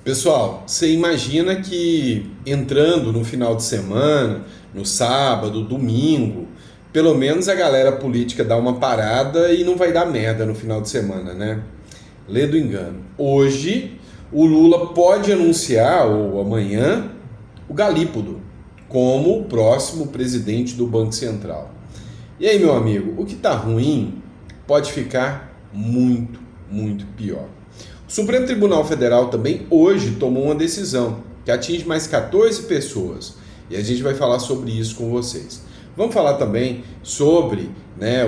Pessoal, você imagina que entrando no final de semana, no sábado, domingo, pelo menos a galera política dá uma parada e não vai dar merda no final de semana, né? Lê do engano. Hoje, o Lula pode anunciar, ou amanhã, o Galípolo como o próximo presidente do Banco Central. E aí, meu amigo, o que tá ruim pode ficar muito, muito pior. O Supremo Tribunal Federal também hoje tomou uma decisão que atinge mais 14 pessoas e a gente vai falar sobre isso com vocês. Vamos falar também sobre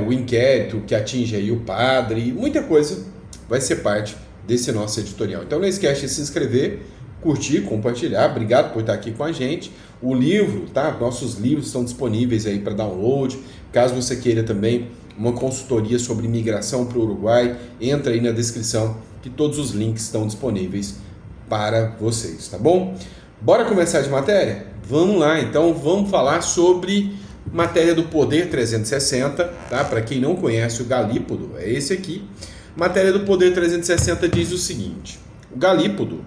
o inquérito que atinge aí o padre, muita coisa vai ser parte desse nosso editorial. Então não esquece de se inscrever, curtir, compartilhar. Obrigado por estar aqui com a gente. O livro, tá? Nossos livros estão disponíveis aí para download. Caso você queira também uma consultoria sobre imigração para o Uruguai, entra aí na descrição que todos os links estão disponíveis para vocês, tá bom? Bora começar de matéria? Vamos lá, então vamos falar sobre matéria do Poder 360, tá? Para quem não conhece o Galípolo, é esse aqui. Matéria do Poder 360 diz o seguinte: o Galípolo,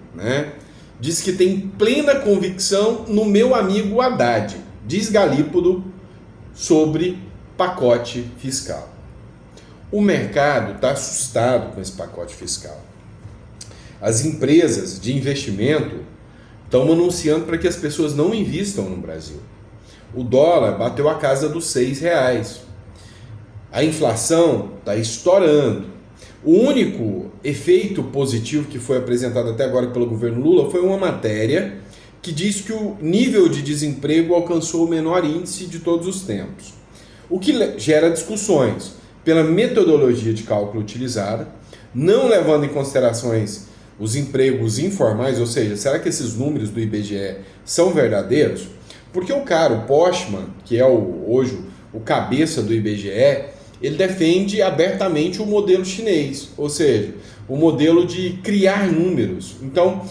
diz que tem plena convicção no meu amigo Haddad. Diz Galípolo sobre pacote fiscal. O mercado está assustado com esse pacote fiscal. As empresas de investimento estão anunciando para que as pessoas não invistam no Brasil. O dólar bateu a casa dos R$ 6. A inflação está estourando. O único efeito positivo que foi apresentado até agora pelo governo Lula foi uma matéria que diz que o nível de desemprego alcançou o menor índice de todos os tempos. O que gera discussões pela metodologia de cálculo utilizada, não levando em considerações os empregos informais, ou seja, será que esses números do IBGE são verdadeiros? Porque o cara, o Postman, que é hoje o cabeça do IBGE, ele defende abertamente o modelo chinês, ou seja, o modelo de criar números. Então,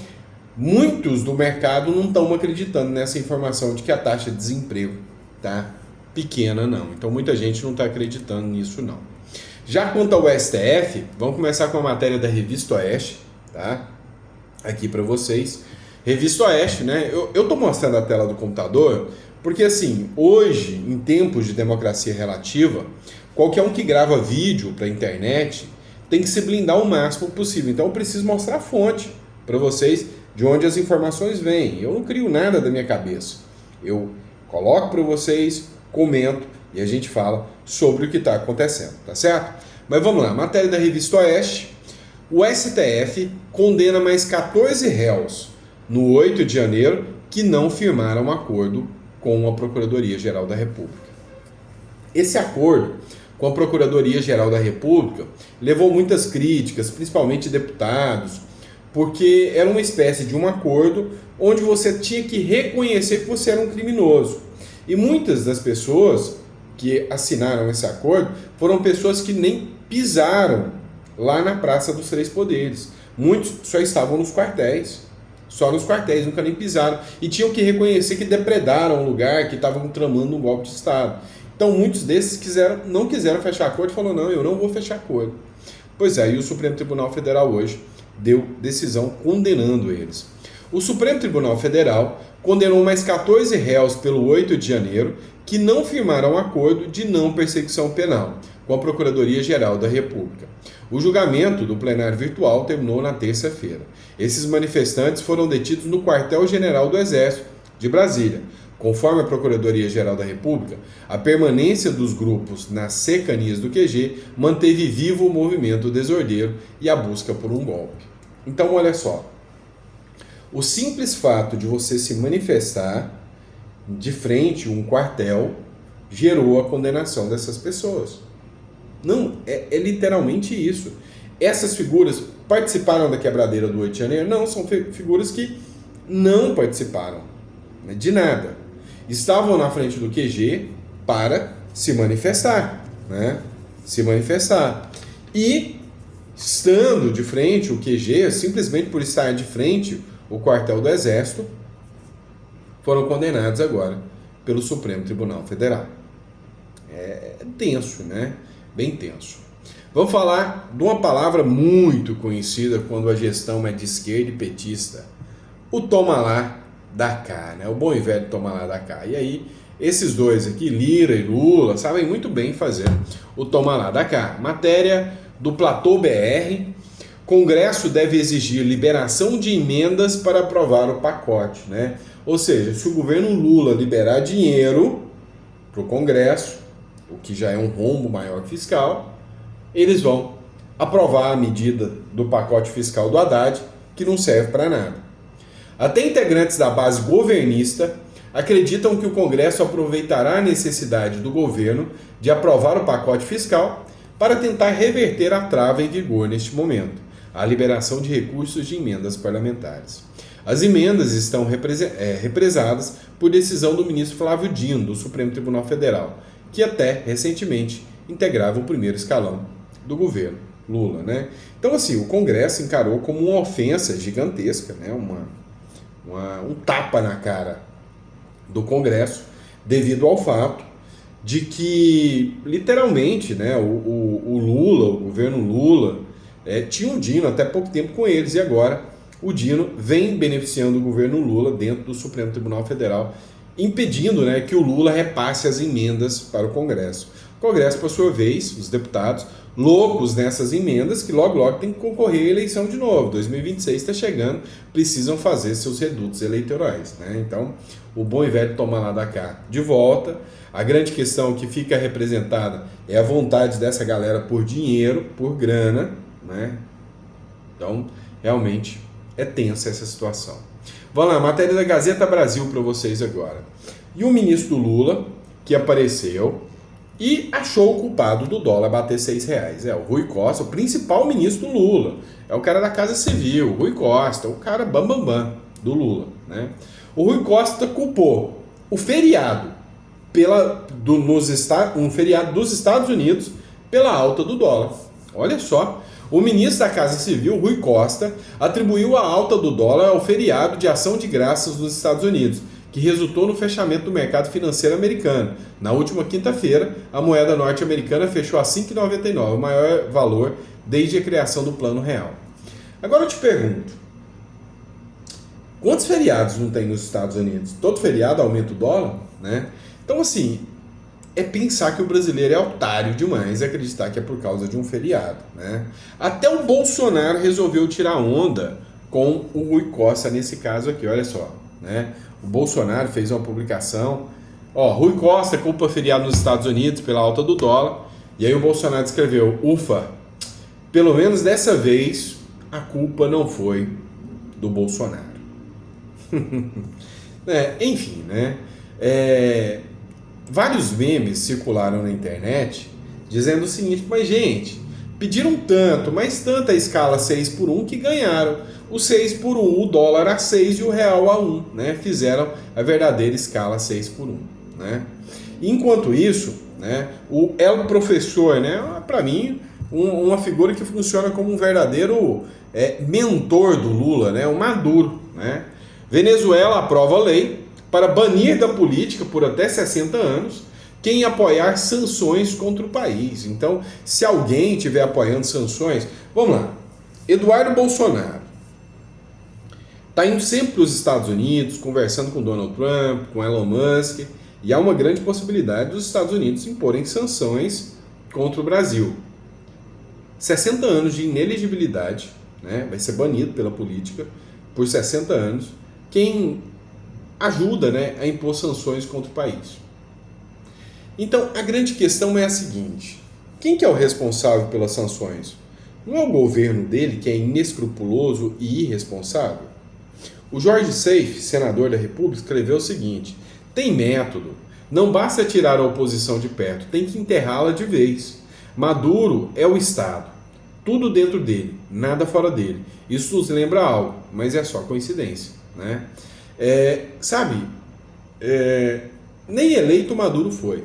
muitos do mercado não estão acreditando nessa informação de que a taxa de desemprego está pequena, não. Então, muita gente não está acreditando nisso, não. Já quanto ao STF, vamos começar com a matéria da Revista Oeste, tá? Aqui para vocês. Revista Oeste, Eu estou mostrando a tela do computador porque, assim, hoje, em tempos de democracia relativa, qualquer um que grava vídeo para a internet tem que se blindar o máximo possível. Então, eu preciso mostrar a fonte para vocês de onde as informações vêm. Eu não crio nada da minha cabeça. Eu coloco para vocês, comento e a gente fala sobre o que está acontecendo, tá certo? Mas vamos lá, matéria da Revista Oeste. O STF condena mais 14 réus no 8 de janeiro que não firmaram um acordo com a Procuradoria-Geral da República. Esse acordo com a Procuradoria-Geral da República levou muitas críticas, principalmente de deputados, porque era uma espécie de um acordo onde você tinha que reconhecer que você era um criminoso. E muitas das pessoas que assinaram esse acordo foram pessoas que nem pisaram lá na Praça dos Três Poderes. Muitos só estavam nos quartéis. Só nos quartéis, nunca nem pisaram. E tinham que reconhecer que depredaram o lugar, que estavam tramando um golpe de Estado. Então muitos desses não quiseram fechar acordo e falaram, não, eu não vou fechar acordo. Pois é, e o Supremo Tribunal Federal hoje deu decisão condenando eles. O Supremo Tribunal Federal condenou mais 14 réus pelo 8 de janeiro que não firmaram um acordo de não perseguição penal com a Procuradoria-Geral da República. O julgamento do plenário virtual terminou na terça-feira. Esses manifestantes foram detidos no Quartel-General do Exército de Brasília. Conforme a Procuradoria-Geral da República, a permanência dos grupos nas cercanias do QG manteve vivo o movimento desordeiro e a busca por um golpe. Então, olha só. O simples fato de você se manifestar de frente a um quartel gerou a condenação dessas pessoas. Não, é literalmente isso. Essas figuras participaram da quebradeira do 8 de janeiro? Não, são figuras que não participaram de nada. Estavam na frente do QG para se manifestar, Se manifestar. E, estando de frente o QG, simplesmente por estar de frente o quartel do Exército, foram condenados agora pelo Supremo Tribunal Federal. É tenso, Bem tenso. Vamos falar de uma palavra muito conhecida quando a gestão é de esquerda e petista. o toma lá da cá, né? O bom e velho toma lá da cá. E aí, esses dois aqui, Lira e Lula, sabem muito bem fazer o toma lá da cá. Matéria do Platô BR. Congresso deve exigir liberação de emendas para aprovar o pacote, né? Ou seja, se o governo Lula liberar dinheiro para o Congresso, o que já é um rombo maior fiscal, eles vão aprovar a medida do pacote fiscal do Haddad, que não serve para nada. Até integrantes da base governista acreditam que o Congresso aproveitará a necessidade do governo de aprovar o pacote fiscal para tentar reverter a trava em vigor neste momento, a liberação de recursos de emendas parlamentares. As emendas estão represadas por decisão do ministro Flávio Dino, do Supremo Tribunal Federal, que até recentemente integrava o primeiro escalão do governo Lula, né? Então, assim, o Congresso encarou como uma ofensa gigantesca, né? Um tapa na cara do Congresso, devido ao fato de que, literalmente, né, o Lula, o governo Lula, tinha o Dino até pouco tempo com eles, e agora o Dino vem beneficiando o governo Lula dentro do Supremo Tribunal Federal, impedindo, né, que o Lula repasse as emendas para o Congresso. O Congresso, por sua vez, os deputados, loucos nessas emendas, que logo tem que concorrer à eleição de novo. 2026 está chegando, precisam fazer seus redutos eleitorais, né? Então, o bom e velho toma lá da cá de volta. A grande questão que fica representada é a vontade dessa galera por dinheiro, por grana, né? Então, realmente é tensa essa situação. Vamos lá, matéria da Gazeta Brasil para vocês agora. E o ministro Lula, que apareceu e achou o culpado do dólar bater R$6. O Rui Costa, o principal ministro do Lula. É o cara da Casa Civil, o Rui Costa, o cara bambambam do Lula, né? O Rui Costa culpou o feriado um feriado dos Estados Unidos pela alta do dólar. Olha só, o ministro da Casa Civil, Rui Costa, atribuiu a alta do dólar ao feriado de ação de graças dos Estados Unidos, que resultou no fechamento do mercado financeiro americano. Na última quinta-feira, a moeda norte-americana fechou a 5,99, o maior valor desde a criação do Plano Real. Agora eu te pergunto, quantos feriados não tem nos Estados Unidos? Todo feriado aumenta o dólar, né? Então, assim, é pensar que o brasileiro é otário demais e acreditar que é por causa de um feriado, né? Até o Bolsonaro resolveu tirar onda com o Rui Costa nesse caso aqui, olha só, né? O Bolsonaro fez uma publicação, Rui Costa culpa feriado nos Estados Unidos pela alta do dólar, e aí o Bolsonaro escreveu, ufa, pelo menos dessa vez a culpa não foi do Bolsonaro. Enfim, né? Vários memes circularam na internet dizendo o seguinte, mas gente, pediram tanto, mas tanta escala 6 por 1 que ganharam o 6 por 1, o dólar a 6 e o real a 1, né? Fizeram a verdadeira escala 6 por 1, né? Enquanto isso, né, o El Professor, né, para mim, uma figura que funciona como um verdadeiro mentor do Lula, né, o Maduro, né? Venezuela aprova a lei para banir da política por até 60 anos quem apoiar sanções contra o país. Então, se alguém estiver apoiando sanções, vamos lá. Eduardo Bolsonaro está indo sempre para os Estados Unidos, conversando com Donald Trump, com Elon Musk, e há uma grande possibilidade dos Estados Unidos imporem sanções contra o Brasil. 60 anos de inelegibilidade, né? Vai ser banido pela política por 60 anos. Quem ajuda, né, a impor sanções contra o país. Então, a grande questão é a seguinte, quem que é o responsável pelas sanções? Não é o governo dele, que é inescrupuloso e irresponsável? O Jorge Seife, senador da República, escreveu o seguinte, tem método, não basta tirar a oposição de perto, tem que enterrá-la de vez. Maduro é o Estado, tudo dentro dele, nada fora dele. Isso nos lembra algo, mas é só coincidência, né? Nem eleito Maduro foi,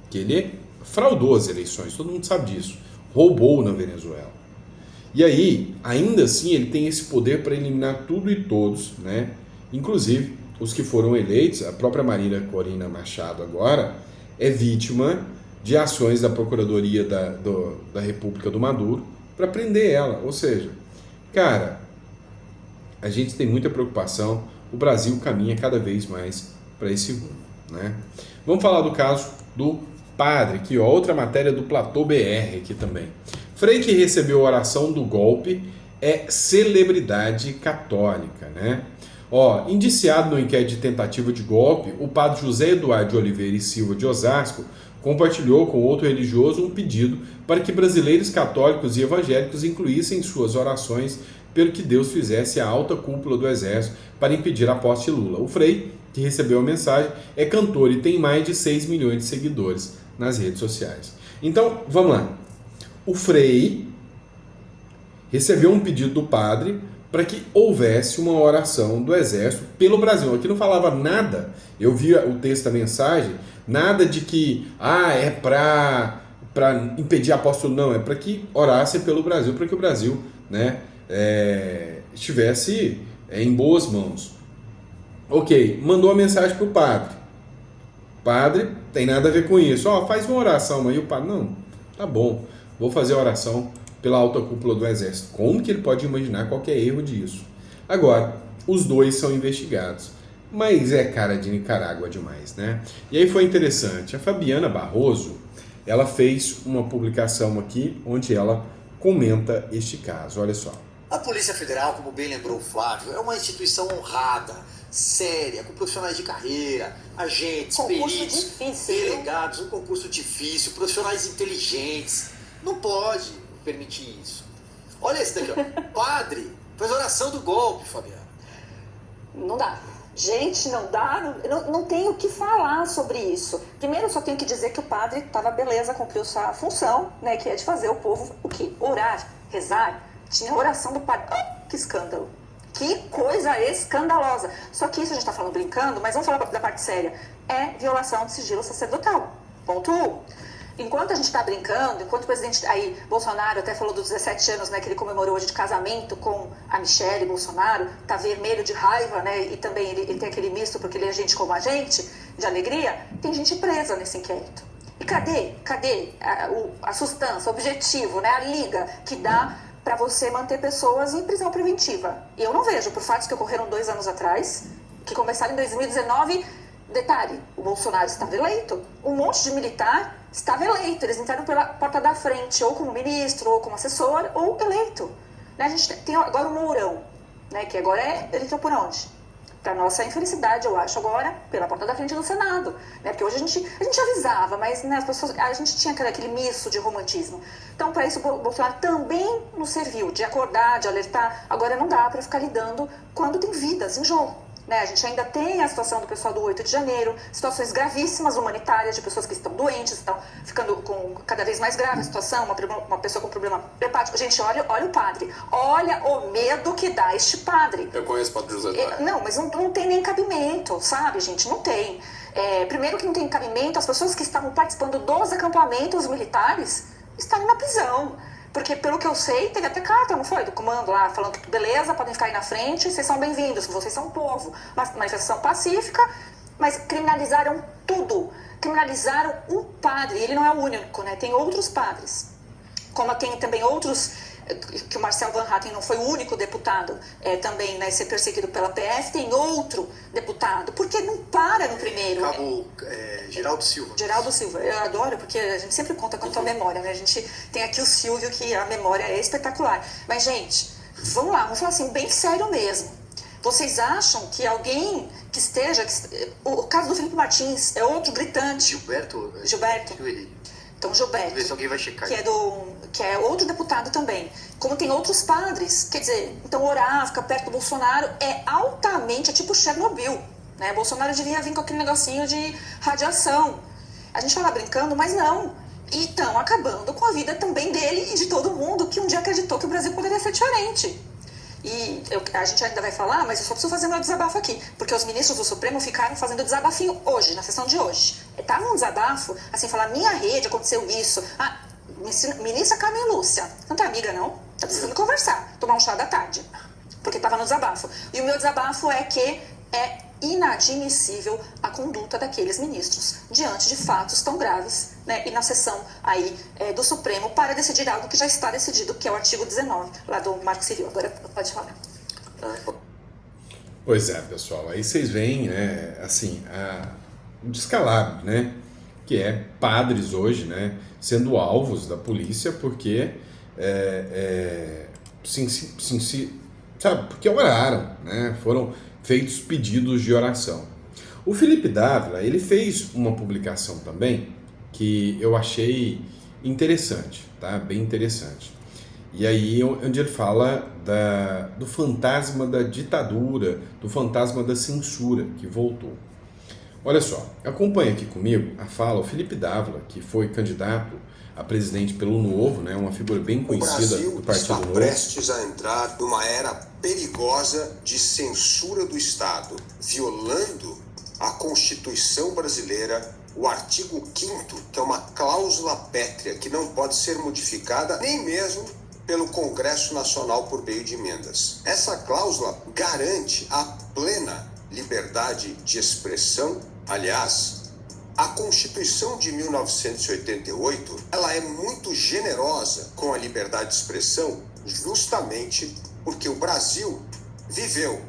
que ele fraudou as eleições, todo mundo sabe disso, roubou na Venezuela. E aí, ainda assim, ele tem esse poder para eliminar tudo e todos, né? Inclusive os que foram eleitos. A própria Marília Corina Machado agora é vítima de ações da Procuradoria da República do Maduro para prender ela. Ou seja, cara, a gente tem muita preocupação, o Brasil caminha cada vez mais para esse rumo, né? Vamos falar do caso do padre, aqui ó, outra matéria do Platô BR aqui também. Frei que recebeu a oração do golpe é celebridade católica, né? Ó, indiciado no inquérito de tentativa de golpe, o padre José Eduardo de Oliveira e Silva de Osasco compartilhou com outro religioso um pedido para que brasileiros católicos e evangélicos incluíssem em suas orações pelo que Deus fizesse a alta cúpula do exército para impedir a posse de Lula. O Frei, que recebeu a mensagem, é cantor e tem mais de 6 milhões de seguidores nas redes sociais. Então, vamos lá. O Frei recebeu um pedido do padre para que houvesse uma oração do exército pelo Brasil. Aqui não falava nada, eu vi o texto da mensagem, nada de que é para impedir a posse, não, é para que orassem pelo Brasil, para que o Brasil, né, estivesse em boas mãos. Ok, mandou a mensagem para o padre. O padre tem nada a ver com isso. Faz uma oração aí. O padre, não, tá bom, vou fazer a oração pela alta cúpula do exército. Como que ele pode imaginar qualquer erro disso? Agora, os dois são investigados. Mas é cara de Nicarágua demais, né? E aí foi interessante. A Fabiana Barroso, ela fez uma publicação aqui onde ela comenta este caso. Olha só. A Polícia Federal, como bem lembrou o Flávio, é uma instituição honrada, séria, com profissionais de carreira, agentes, peritos, delegados, um concurso difícil, profissionais inteligentes. Não pode permitir isso. Olha esse daqui, ó. Padre, faz oração do golpe, Fabiana. Não dá. Gente, não dá, não tenho o que falar sobre isso. Primeiro, eu só tenho que dizer que o padre estava beleza, cumpriu sua função, né, que é de fazer o povo, o quê? Orar, rezar. Tinha a oração do padre. Que escândalo. Que coisa escandalosa. Só que isso a gente está falando brincando, mas vamos falar da parte séria. É violação de sigilo sacerdotal. Ponto 1. Enquanto a gente está brincando, enquanto o presidente aí, Bolsonaro até falou dos 17 anos, né, que ele comemorou hoje de casamento com a Michelle Bolsonaro, tá vermelho de raiva, né, e também ele tem aquele misto porque ele é gente como a gente, de alegria, tem gente presa nesse inquérito. E cadê a sustância, o objetivo, né, a liga que dá para você manter pessoas em prisão preventiva? E eu não vejo, por fatos que ocorreram 2 anos atrás, que começaram em 2019, detalhe, o Bolsonaro estava eleito, um monte de militar estava eleito, eles entraram pela porta da frente, ou como ministro, ou como assessor, ou eleito. Né? A gente tem agora o Mourão, né, que agora ele entrou por onde? Para nossa infelicidade, eu acho, agora pela porta da frente do Senado. Né? Porque hoje a gente avisava, mas né, as pessoas, a gente tinha aquele misto de romantismo. Então, para isso, o Bolsonaro também nos serviu de acordar, de alertar. Agora não dá para ficar lidando quando tem vidas em jogo. Né? A gente ainda tem a situação do pessoal do 8 de janeiro, situações gravíssimas humanitárias de pessoas que estão doentes, estão ficando com cada vez mais grave a situação, uma pessoa com problema hepático. Gente, olha o padre, olha o medo que dá este padre. Eu conheço o padre José Eduardo. Não, mas não tem nem cabimento, sabe, gente? Não tem. Primeiro que não tem cabimento, as pessoas que estavam participando dos acampamentos militares estarem na prisão. Porque, pelo que eu sei, teve até carta, não foi? Do comando lá, falando que beleza, podem ficar aí na frente, vocês são bem-vindos, vocês são povo. Uma manifestação pacífica, mas criminalizaram tudo. Criminalizaram o padre, ele não é o único, né? Tem outros padres. Como tem também outros, que o Marcel Van Hatten não foi o único deputado também, né, ser perseguido pela PF, tem outro deputado, porque não para no primeiro. Cabo Geraldo Silva. Geraldo Silva, eu adoro, porque a gente sempre conta com a tua memória, né? A gente tem aqui o Silvio, que a memória é espetacular. Mas, gente, vamos lá, vamos falar assim, bem sério mesmo. Vocês acham que alguém que esteja... O caso do Felipe Martins é outro gritante. Gilberto. Então, Gilberto, ver se alguém vai checar. Que é outro deputado também. Como tem outros padres, quer dizer, então orar, ficar perto do Bolsonaro é altamente, é tipo Chernobyl, né? Bolsonaro devia vir com aquele negocinho de radiação. A gente fala brincando, mas não. E estão acabando com a vida também dele e de todo mundo que um dia acreditou que o Brasil poderia ser diferente. E a gente ainda vai falar, mas eu só preciso fazer meu desabafo aqui. Porque os ministros do Supremo ficaram fazendo desabafinho hoje, na sessão de hoje. Tava um desabafo, assim, falar, minha rede, aconteceu isso. Ministra Carmen Lúcia, não tá amiga, não? Tá precisando conversar, tomar um chá da tarde. Porque tava no desabafo. E o meu desabafo é que é inadmissível a conduta daqueles ministros diante de fatos tão graves, né? E na sessão aí do Supremo para decidir algo que já está decidido, que é o artigo 19 lá do Marco Civil. Agora pode falar. Pois é, pessoal, aí vocês veem, né, assim, o descalabro, né, que é padres hoje, né, sendo alvos da polícia porque, sabe, porque oraram, né, foram feitos pedidos de oração. O Felipe Dávila, ele fez uma publicação também que eu achei interessante, tá, bem interessante. E aí, onde ele fala do fantasma da ditadura, do fantasma da censura que voltou. Olha só, acompanha aqui comigo a fala, o Felipe Dávila, que foi candidato a presidente pelo Novo, né, uma figura bem conhecida do Partido Novo. O Brasil está prestes a entrar numa era perigosa de censura do Estado, violando a Constituição brasileira, o artigo 5º, que é uma cláusula pétrea que não pode ser modificada nem mesmo pelo Congresso Nacional por meio de emendas. Essa cláusula garante a plena liberdade de expressão. Aliás, a Constituição de 1988, ela é muito generosa com a liberdade de expressão, justamente porque o Brasil viveu,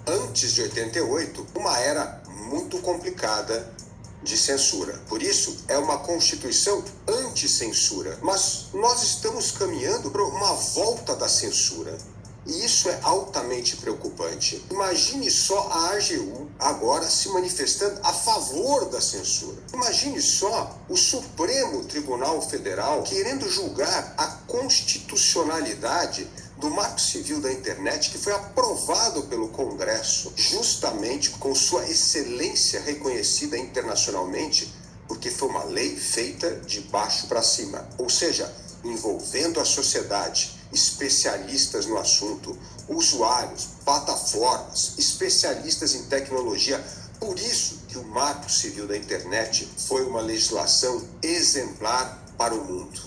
antes de 88, uma era muito complicada de censura. Por isso, é uma Constituição anti-censura. Mas nós estamos caminhando para uma volta da censura. E isso é altamente preocupante. Imagine só a AGU agora se manifestando a favor da censura. Imagine só o Supremo Tribunal Federal querendo julgar a constitucionalidade do Marco Civil da Internet, que foi aprovado pelo Congresso, justamente com sua excelência reconhecida internacionalmente, porque foi uma lei feita de baixo para cima. Ou seja, envolvendo a sociedade, especialistas no assunto, usuários, plataformas, especialistas em tecnologia. Por isso que o Marco Civil da Internet foi uma legislação exemplar para o mundo.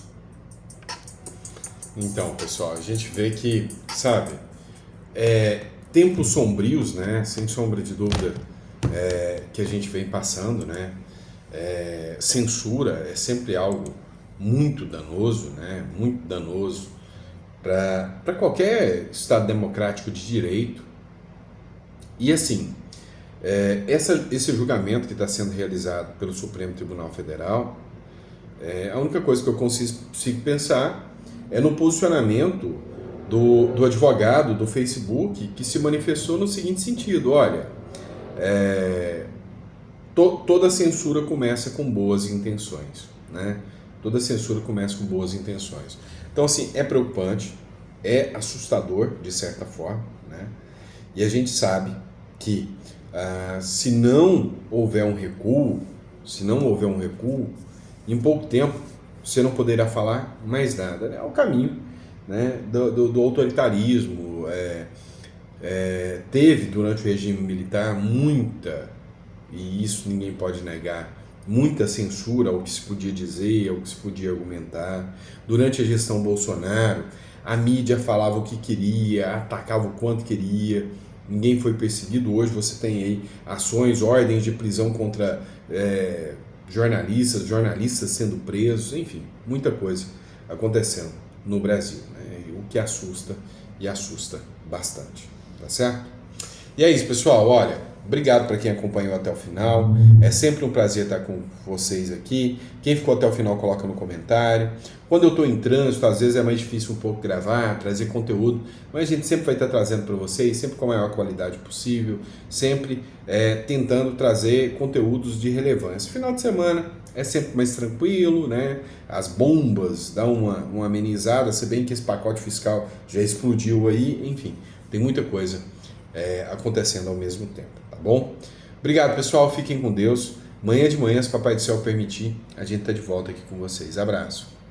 Então, pessoal, a gente vê que, sabe, tempos sombrios, né, sem sombra de dúvida, que a gente vem passando, né, censura é sempre algo muito danoso, né, muito danoso para qualquer Estado democrático de direito. E assim, esse julgamento que está sendo realizado pelo Supremo Tribunal Federal, a única coisa que eu consigo pensar é no posicionamento do advogado do Facebook, que se manifestou no seguinte sentido: olha, toda censura começa com boas intenções, né? Toda censura começa com boas intenções. Então, assim, é preocupante, é assustador, de certa forma, né? E a gente sabe que se não houver um recuo, em pouco tempo você não poderá falar mais nada. É o caminho, né, do autoritarismo. Teve, durante o regime militar, e isso ninguém pode negar, muita censura ao que se podia dizer, ao que se podia argumentar. Durante a gestão Bolsonaro, a mídia falava o que queria, atacava o quanto queria, ninguém foi perseguido. Hoje você tem aí ações, ordens de prisão contra jornalistas sendo presos, enfim, muita coisa acontecendo no Brasil, né? O que assusta, e assusta bastante, tá certo? E é isso, pessoal, olha, obrigado para quem acompanhou até o final, é sempre um prazer estar com vocês aqui. Quem ficou até o final, coloca no comentário. Quando eu estou em trânsito, às vezes é mais difícil um pouco gravar, trazer conteúdo, mas a gente sempre vai estar trazendo para vocês, sempre com a maior qualidade possível, sempre tentando trazer conteúdos de relevância. Final de semana é sempre mais tranquilo, né? As bombas dão uma amenizada, se bem que esse pacote fiscal já explodiu aí, enfim, tem muita coisa acontecendo ao mesmo tempo, tá bom? Obrigado, pessoal, fiquem com Deus. Amanhã de manhã, se Papai do Céu permitir, a gente tá de volta aqui com vocês. Abraço.